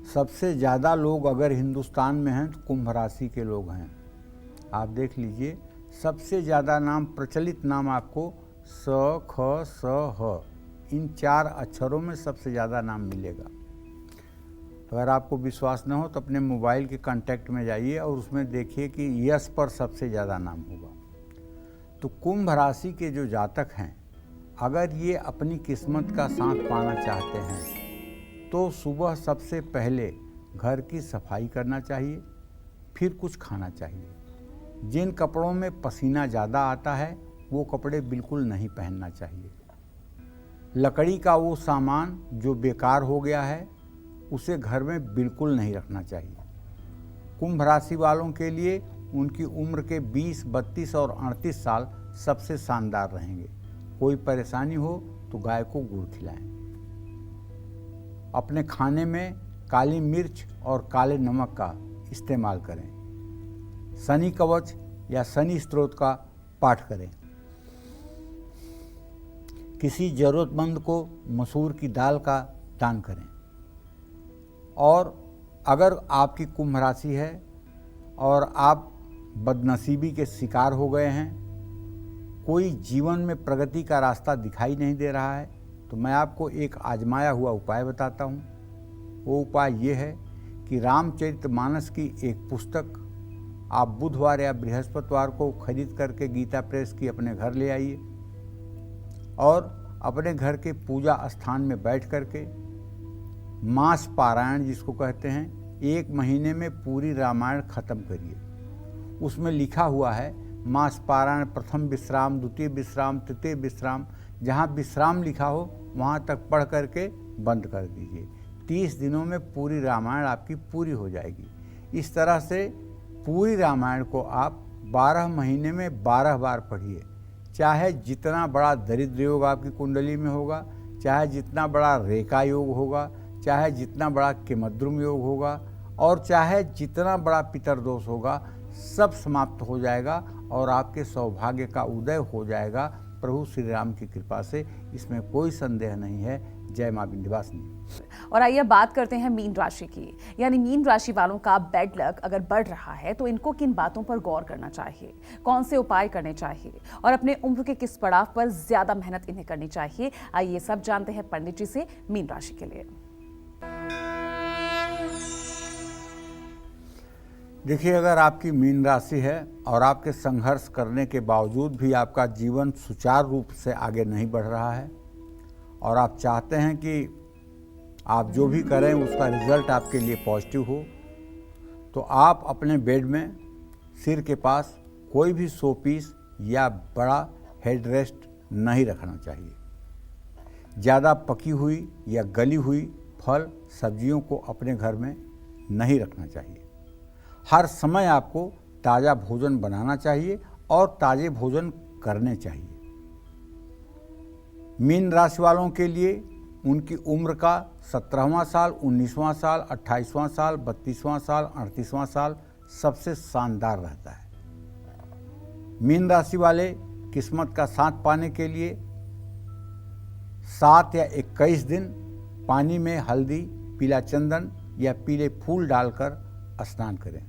सबसे ज़्यादा लोग अगर हिंदुस्तान में हैं तो कुंभ राशि के लोग हैं। आप देख लीजिए, सबसे ज़्यादा नाम, प्रचलित नाम आपको स, ख, स, ह, इन 4 अक्षरों में सबसे ज़्यादा नाम मिलेगा। अगर आपको विश्वास न हो तो अपने मोबाइल के कांटेक्ट में जाइए और उसमें देखिए कि यश पर सबसे ज़्यादा नाम होगा। तो कुंभ राशि के जो जातक हैं, अगर ये अपनी किस्मत का साथ पाना चाहते हैं तो सुबह सबसे पहले घर की सफाई करना चाहिए, फिर कुछ खाना चाहिए। जिन कपड़ों में पसीना ज़्यादा आता है वो कपड़े बिल्कुल नहीं पहनना चाहिए। लकड़ी का वो सामान जो बेकार हो गया है उसे घर में बिल्कुल नहीं रखना चाहिए। कुंभ राशि वालों के लिए उनकी उम्र के 20, 32 और 38 साल सबसे शानदार रहेंगे। कोई परेशानी हो तो गाय को गुड़ खिलाएं। अपने खाने में काली मिर्च और काले नमक का इस्तेमाल करें। शनि कवच या शनि स्तोत्र का पाठ करें। किसी जरूरतमंद को मसूर की दाल का दान करें। और अगर आपकी कुंभ राशि है और आप बदनसीबी के शिकार हो गए हैं, कोई जीवन में प्रगति का रास्ता दिखाई नहीं दे रहा है, तो मैं आपको एक आजमाया हुआ उपाय बताता हूँ। वो उपाय ये है कि रामचरितमानस की एक पुस्तक आप बुधवार या बृहस्पतिवार को खरीद करके गीता प्रेस की अपने घर ले आइए और अपने घर के पूजा स्थान में बैठ करके मास पारायण जिसको कहते हैं, 1 महीने में पूरी रामायण खत्म करिए। उसमें लिखा हुआ है मास पारायण प्रथम विश्राम, द्वितीय विश्राम, तृतीय विश्राम, जहाँ विश्राम लिखा हो वहाँ तक पढ़ करके बंद कर दीजिए। 30 दिनों में पूरी रामायण आपकी पूरी हो जाएगी। इस तरह से पूरी रामायण को आप 12 महीने में 12 बार पढ़िए। चाहे जितना बड़ा दरिद्र योग आपकी कुंडली में होगा, चाहे जितना बड़ा रेखा योग होगा, चाहे जितना बड़ा किमद्रुम योग होगा और चाहे जितना बड़ा पितर दोष होगा, सब समाप्त हो जाएगा और आपके सौभाग्य का उदय हो जाएगा प्रभु श्री राम की कृपा से। इसमें कोई संदेह नहीं है। जय मां विंध्यवासिनी। और आइए बात करते हैं मीन राशि की। यानी मीन राशि वालों का बैड लक अगर बढ़ रहा है तो इनको किन बातों पर गौर करना चाहिए, कौन से उपाय करने चाहिए और अपने उम्र के किस पड़ाव पर ज्यादा मेहनत इन्हें करनी चाहिए, आइए सब जानते हैं पंडित जी से मीन राशि के लिए। देखिए, अगर आपकी मीन राशि है और आपके संघर्ष करने के बावजूद भी आपका जीवन सुचारू रूप से आगे नहीं बढ़ रहा है और आप चाहते हैं कि आप जो भी करें उसका रिजल्ट आपके लिए पॉजिटिव हो, तो आप अपने बेड में सिर के पास कोई भी शो पीस या बड़ा हेड रेस्ट नहीं रखना चाहिए। ज़्यादा पकी हुई या गली हुई फल सब्जियों को अपने घर में नहीं रखना चाहिए। हर समय आपको ताज़ा भोजन बनाना चाहिए और ताज़े भोजन करने चाहिए। मीन राशि वालों के लिए उनकी उम्र का 17वां साल, 19वां साल, 28वां साल, 32वां साल, 38वां साल सबसे शानदार रहता है। मीन राशि वाले किस्मत का साथ पाने के लिए 7 या 21 दिन पानी में हल्दी, पीला चंदन या पीले फूल डालकर स्नान करें।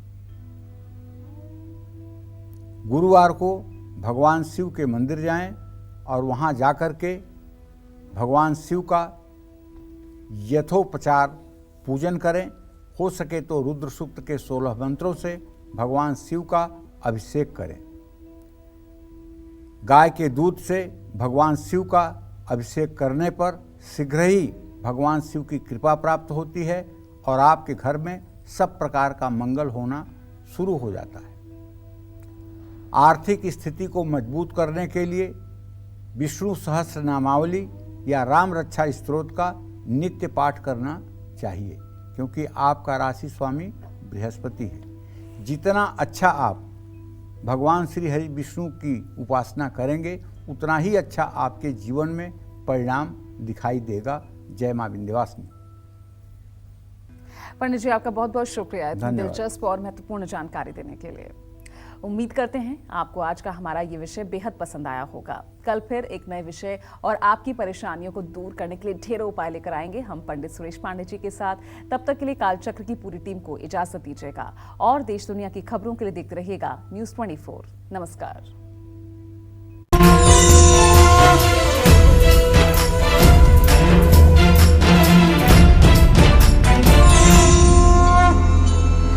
गुरुवार को भगवान शिव के मंदिर जाएं और वहां जाकर के भगवान शिव का यथोपचार पूजन करें। हो सके तो रुद्र सूक्त के 16 मंत्रों से भगवान शिव का अभिषेक करें। गाय के दूध से भगवान शिव का अभिषेक करने पर शीघ्र ही भगवान शिव की कृपा प्राप्त होती है और आपके घर में सब प्रकार का मंगल होना शुरू हो जाता है। आर्थिक स्थिति को मजबूत करने के लिए विष्णु सहस्त्र नामावली या राम रक्षा स्तोत्र का नित्य पाठ करना चाहिए, क्योंकि आपका राशि स्वामी बृहस्पति है। जितना अच्छा आप भगवान श्री हरि विष्णु की उपासना करेंगे उतना ही अच्छा आपके जीवन में परिणाम दिखाई देगा। जय मां विंध्यवासिनी। पंडित जी, आपका बहुत बहुत शुक्रिया इतनी धन्यवाद। दिलचस्प और महत्वपूर्ण जानकारी देने के लिए। उम्मीद करते हैं आपको आज का हमारा ये विषय बेहद पसंद आया होगा। कल फिर एक नए विषय और आपकी परेशानियों को दूर करने के लिए ढेरों उपाय लेकर आएंगे हम पंडित सुरेश पांडे जी के साथ। तब तक के लिए कालचक्र की पूरी टीम को इजाजत दीजिएगा और देश दुनिया की खबरों के लिए देखते रहिएगा News 24। नमस्कार।